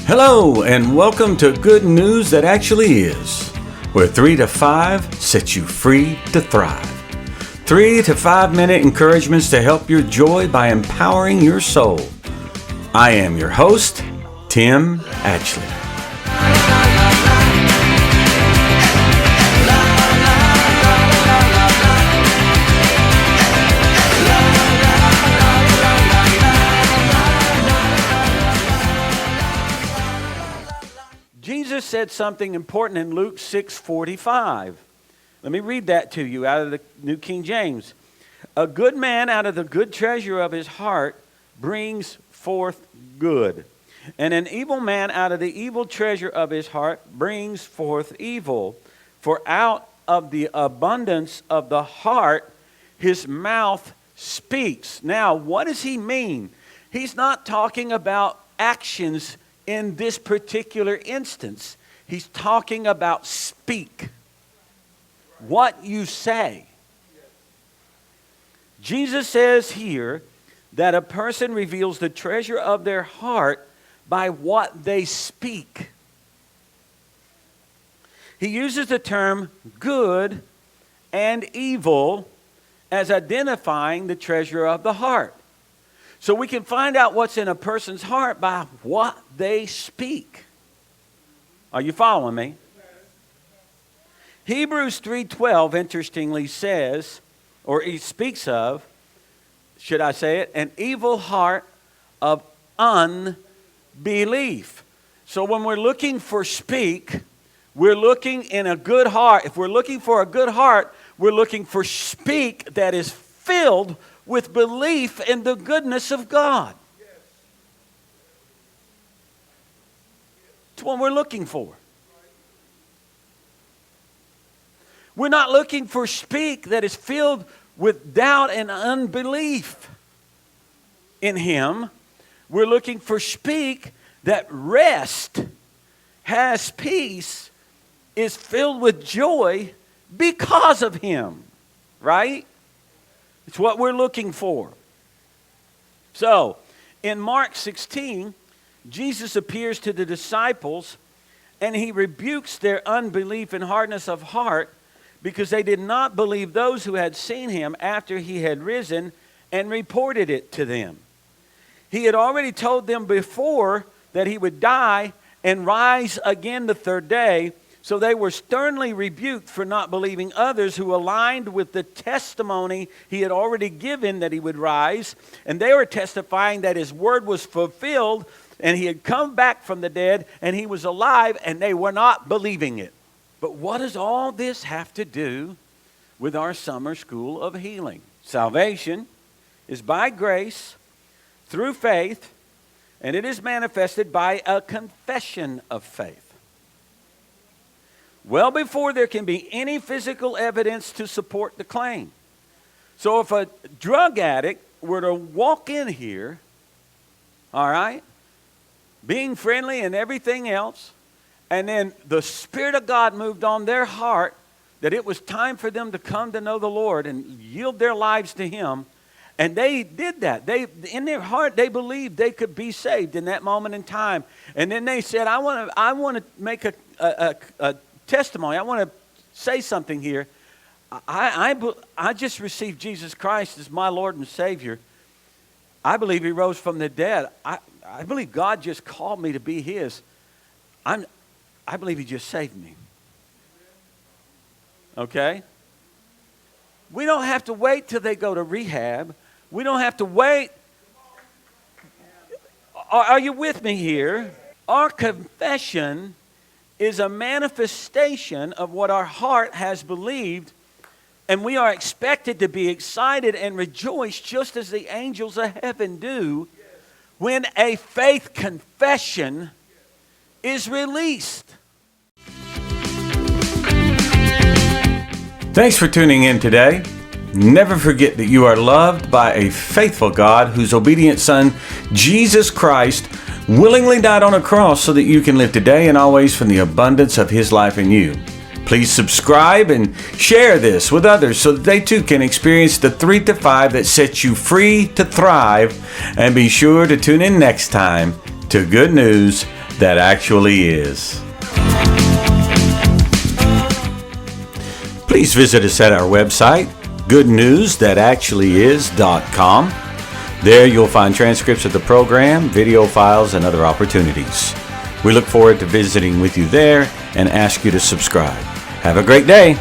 Hello, and welcome to Good News That Actually Is, where 3 to 5 sets you free to thrive. 3 to 5 minute encouragements to help your joy by empowering your soul. I am your host, Tim Ashley. Jesus said something important in Luke 6:45. Let me read that to you out of the New King James. A good man out of the good treasure of his heart brings forth good. And an evil man out of the evil treasure of his heart brings forth evil. For out of the abundance of the heart, his mouth speaks. Now, what does he mean? He's not talking about actions in this particular instance. He's talking about speak. What you say. Jesus says here that a person reveals the treasure of their heart by what they speak. He uses the term good and evil as identifying the treasure of the heart. So we can find out what's in a person's heart by what they speak. Are you following me? Hebrews 3:12 interestingly says, or he speaks of, should I say it, an evil heart of unbelief. So when we're looking for speak, we're looking in a good heart. If we're looking for a good heart, we're looking for speak that is filled with belief in the goodness of God. That's what we're looking for. We're not looking for speak that is filled with doubt and unbelief in Him. We're looking for speak that rest, has peace, is filled with joy because of Him. Right? It's what we're looking for. So, in Mark 16, Jesus appears to the disciples and He rebukes their unbelief and hardness of heart because they did not believe those who had seen Him after He had risen and reported it to them. He had already told them before that He would die and rise again the third day. So they were sternly rebuked for not believing others who aligned with the testimony He had already given that He would rise. And they were testifying that His word was fulfilled and He had come back from the dead and He was alive, and they were not believing it. But what does all this have to do with our summer school of healing? Salvation is by grace through faith, and it is manifested by a confession of faith. Well before there can be any physical evidence to support the claim. So if a drug addict were to walk in here, all right, being friendly and everything else, and then the Spirit of God moved on their heart that it was time for them to come to know the Lord and yield their lives to Him, and they did that. They, in their heart, they believed they could be saved in that moment in time. And then they said, I want to make a testimony. I want to say something here. I just received Jesus Christ as my Lord and Savior. I believe He rose from the dead. I believe God just called me to be His. I believe He just saved me. Okay? We don't have to wait till they go to rehab. We don't have to wait. Are you with me here? Our confession is a manifestation of what our heart has believed, and we are expected to be excited and rejoice just as the angels of heaven do when a faith confession is released. Thanks for tuning in today. Never forget that you are loved by a faithful God whose obedient Son, Jesus Christ, willingly died on a cross so that you can live today and always from the abundance of His life in you. Please subscribe and share this with others so that they too can experience the 3 to 5 that sets you free to thrive. And be sure to tune in next time to Good News That Actually Is. Please visit us at our website, goodnewsthatactuallyis.com. There you'll find transcripts of the program, video files, and other opportunities. We look forward to visiting with you there and ask you to subscribe. Have a great day.